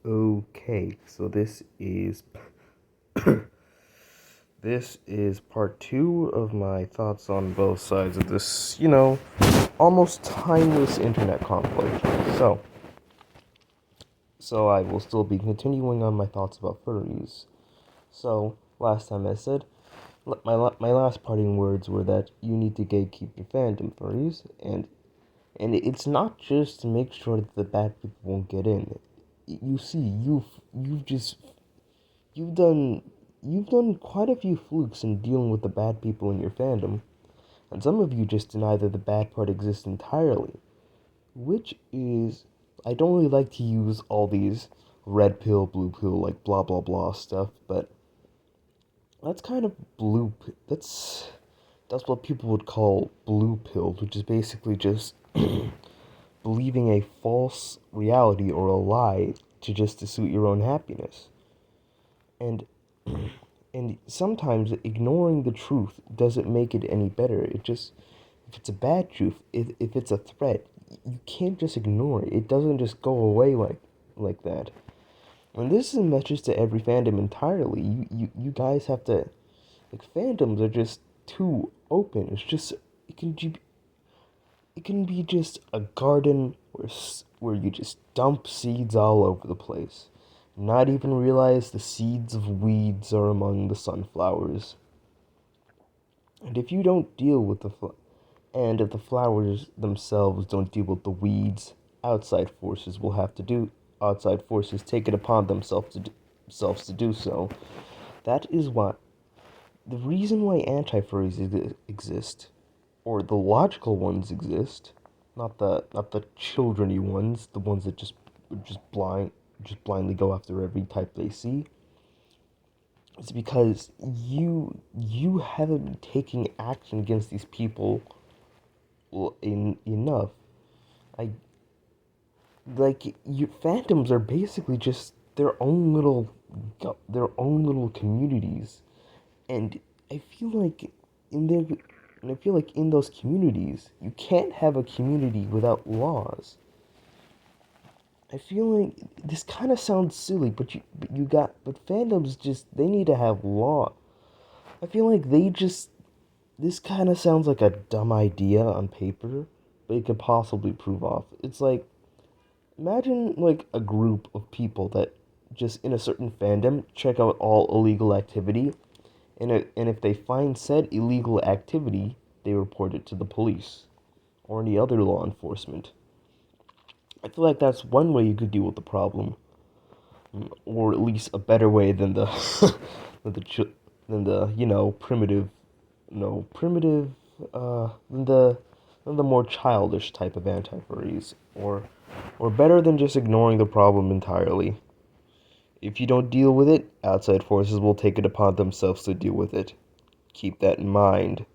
Okay, so this is part two of my thoughts on both sides of this, almost timeless internet conflict. So, so I will still be continuing on my thoughts about furries. So, last time I said, my last parting words were that you need to gatekeep your fandom, furries, and it's not just to make sure that the bad people won't get in. You see, you've done you've done quite a few flukes in dealing with the bad people in your fandom, and some of you just deny that the bad part exists entirely, which is I don't really like to use all these red pill, blue pill, like blah blah blah stuff, but that's kind of that's what people would call blue pill, which is basically just believing a false reality or a lie to suit your own happiness. And and sometimes ignoring the truth doesn't make it any better. It just if it's a bad truth, if it's a threat, you can't just ignore it. It doesn't just go away like that. And this is a message to every fandom entirely. You guys have to fandoms are just too open. It can be it can be just a garden where you just dump seeds all over the place. Not even realize the seeds of weeds are among the sunflowers. And if you don't deal with and if the flowers themselves don't deal with the weeds, outside forces will have to do. Outside forces take it upon themselves to do so. That is what the reason why anti-furries exist, or the logical ones exist, not the children-y ones, the ones that just blindly go after every type they see. It's because you haven't been taking action against these people enough. I like your phantoms are basically just their own little communities, and I feel like in their and I feel like in those communities you can't have a community without laws. I feel like this kind of sounds silly, but fandoms just they need to have law. I feel like this kind of sounds like a dumb idea on paper, but it could possibly prove off. It's like imagine like a group of people that just in a certain fandom check out all illegal activity, and if they find said illegal activity, they report it to the police or any other law enforcement. I feel like that's one way you could deal with the problem, or at least a better way than the than the primitive, no primitive, than the more childish type of anti-furries, or better than just ignoring the problem entirely. If you don't deal with it, outside forces will take it upon themselves to deal with it. Keep that in mind.